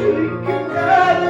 Shuriken, God,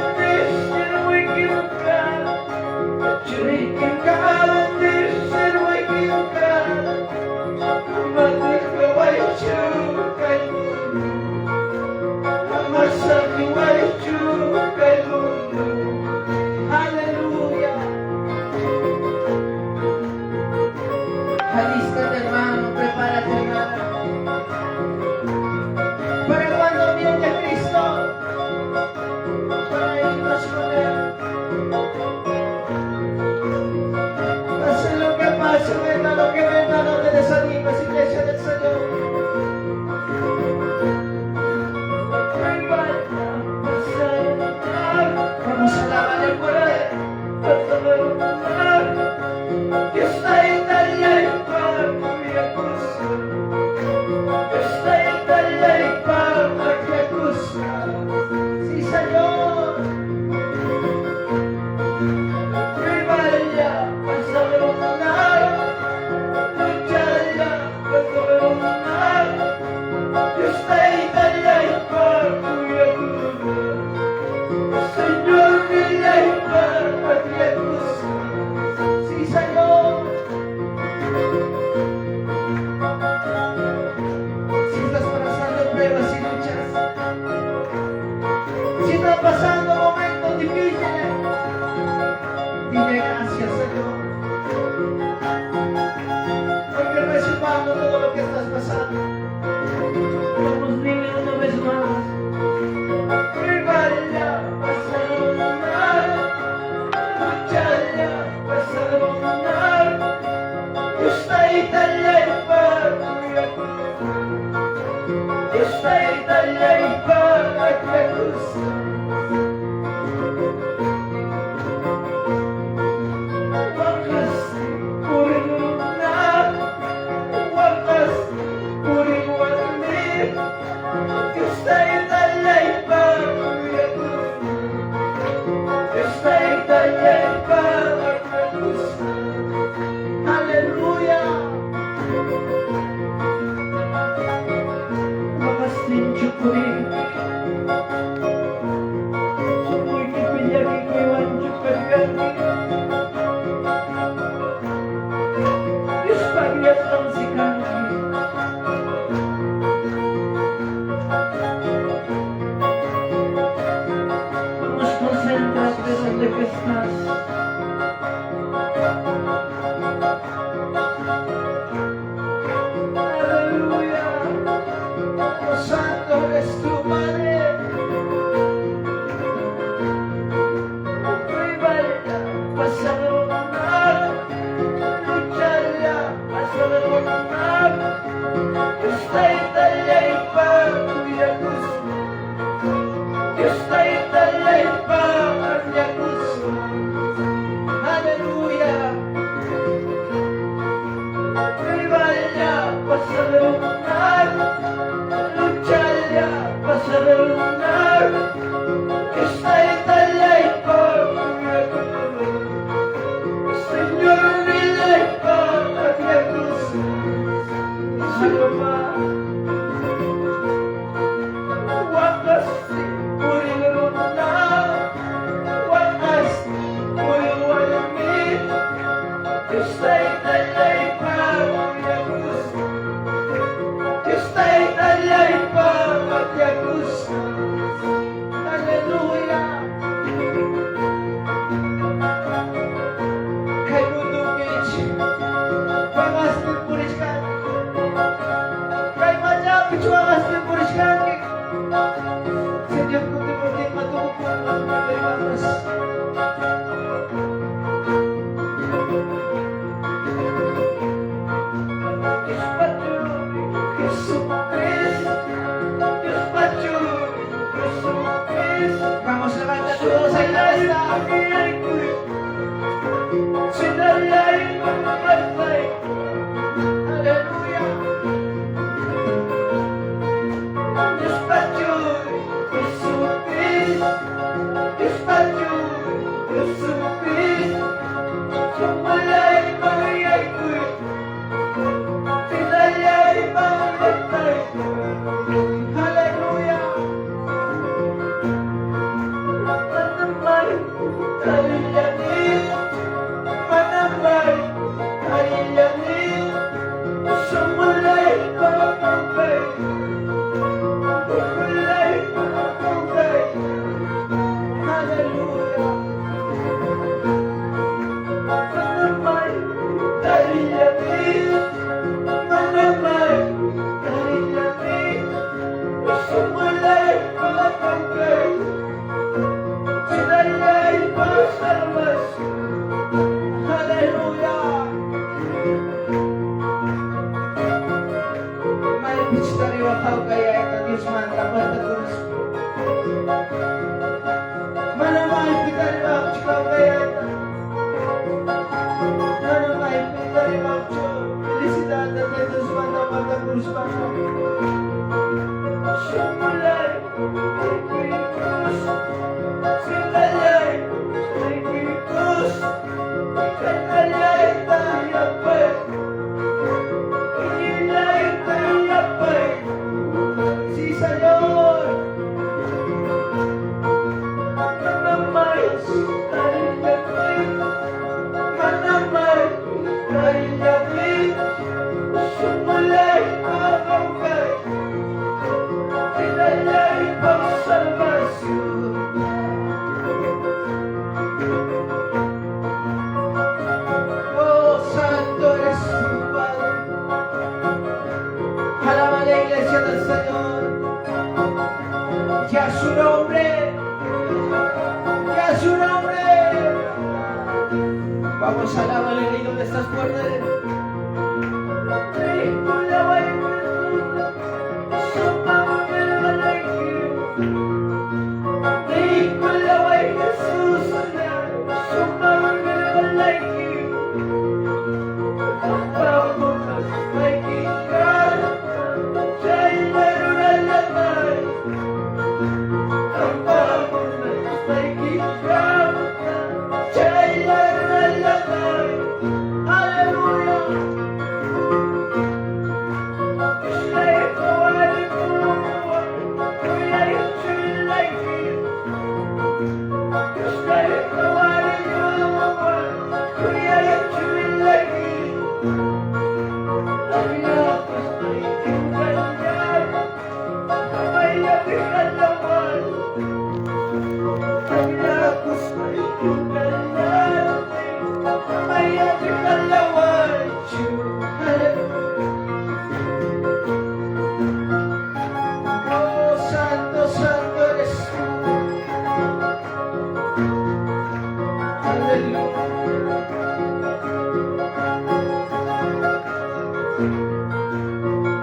Hallelujah.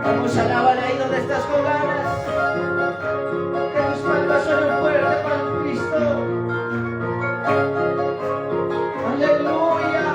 Vamos, alábale ahí donde estás con ganas. Que tus palmas suenen fuerte para el Cristo. Aleluya.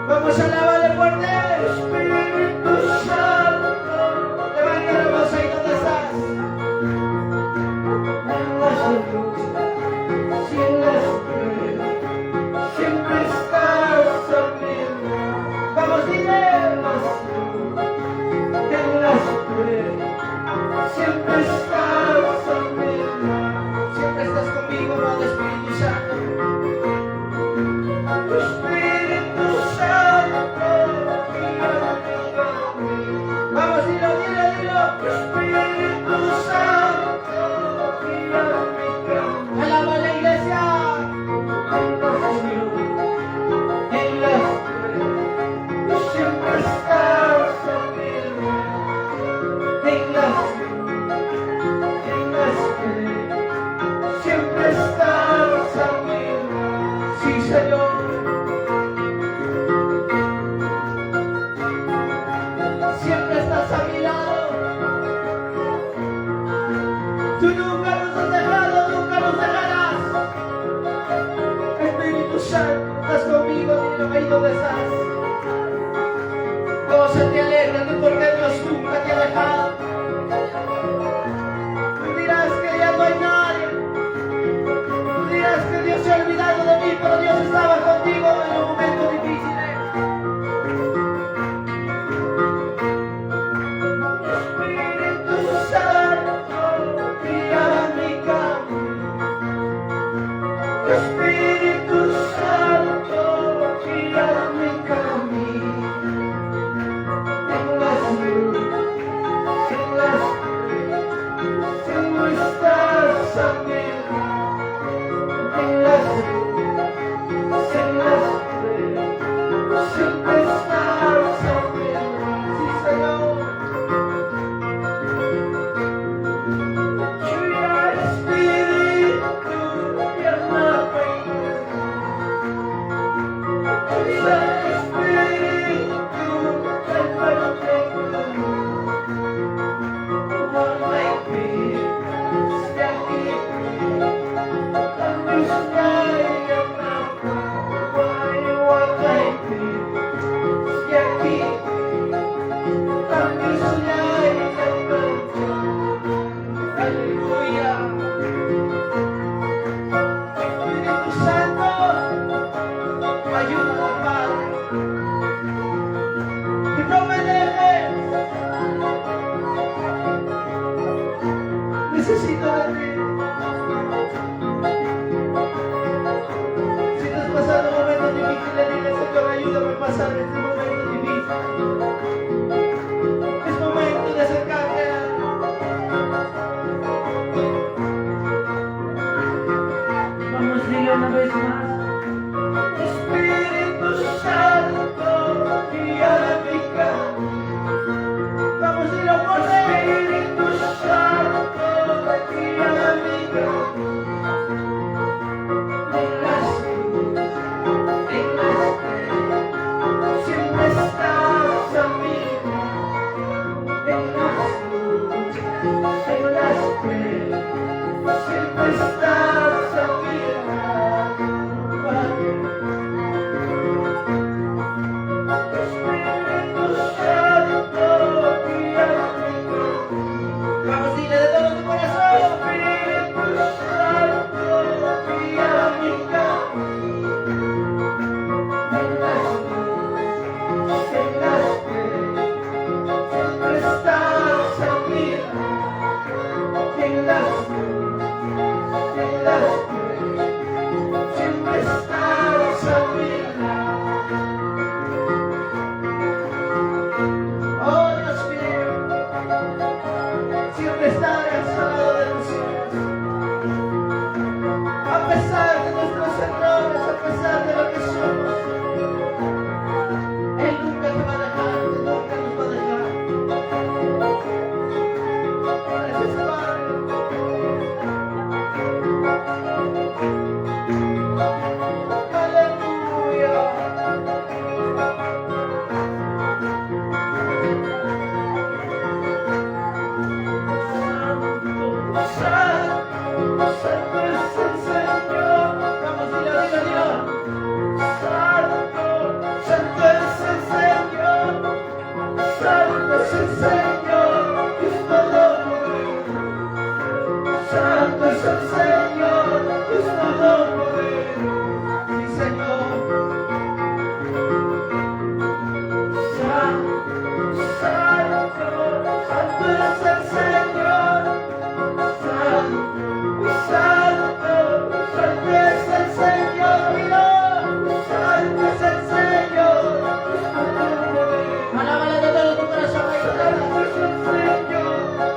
Vamos a alabarle fuerte. Espíritu Santo, levanta la voz ahí donde estás. Siempre estás conmigo. Vamos, dile. Siempre estás conmigo. Siempre estás conmigo, amado Espíritu Santo. Espíritu Santo, vamos, dilo. Espíritu Santo, alaba a la iglesia. Siempre estás conmigo. Siempre estás conmigo. Sí, Señor. Siempre estás a mi lado. Tú nunca nos has dejado, nunca nos dejarás. Espíritu Santo, estás conmigo, dilo ahí donde estás. Gózate, alégrate, porque Dios nunca te ha dejado. Tú dirás que ya no hay nadie. Tú dirás que Dios se ha olvidado de mí, pero Dios estaba contigo en los momentos difíciles. Espíritu Santo, guía mi camino.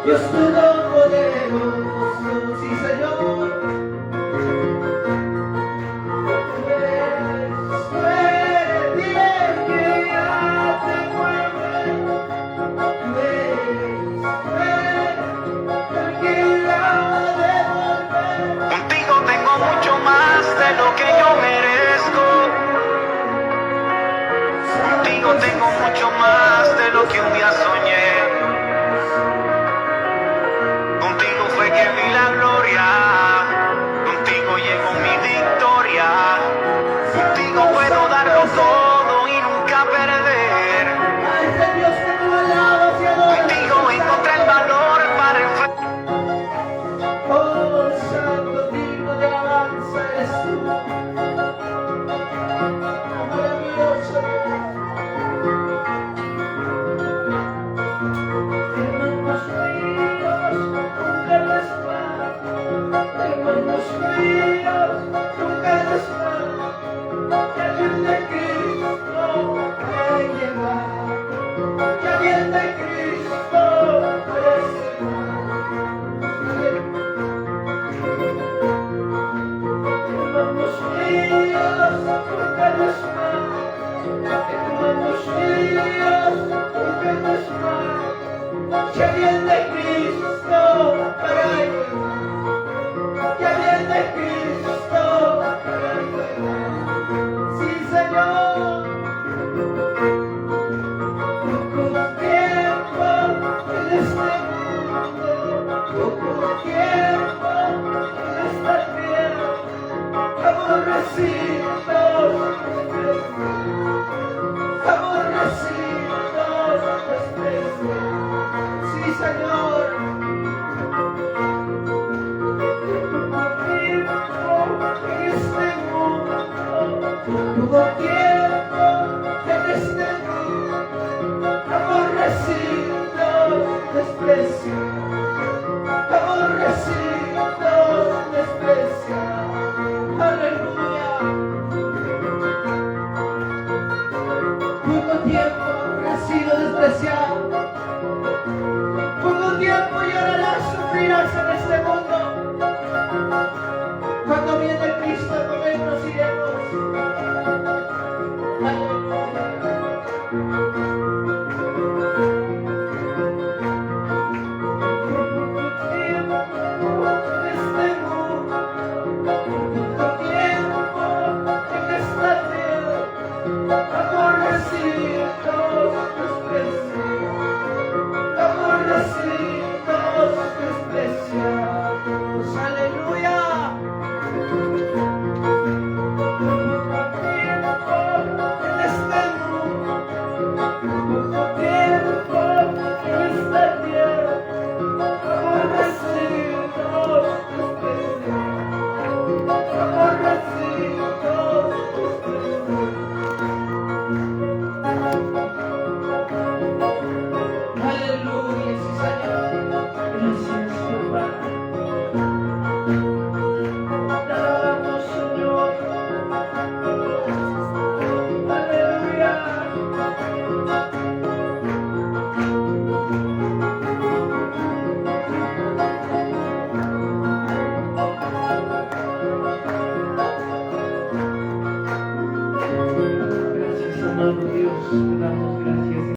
Dios todopoderoso, sí Señor. Tú eres, dile que ya te mueve. Tú eres el que la devuelve. Contigo tengo mucho más de lo que yo merezco. Contigo tengo mucho más de lo que un día soñé. Contigo fue que vi la gloria. Contigo llegó mi victoria. Contigo puedo darlo todo y nunca perder. A ese Dios que tú alabas y adoras. Contigo encontré el valor para enfrentar. Oh, santo, digno de alabanza eres tú. Maravilloso Dios. Hermanos míos, nunca desmayes. Hermanos míos, nunca desmayes. Que bien de Cristo te llevar. Que bien de Cristo eres hermanos míos, nunca desmayes. Hermanos míos, nunca desmayes. Que bien de Cristo para llevar. Que bien de Cristo para llevar. Sí, Señor. Poco tiempo en este mundo, poco tiempo en esta tierra, aborrecidos, despreciados. Sí, Señor. Poco tiempo en este mundo, poco tiempo en este mundo, aborrecidos, despreciados. Aleluya. Poco tiempo has sido despreciado. Poco tiempo llorarás, sufrirás en este mundo.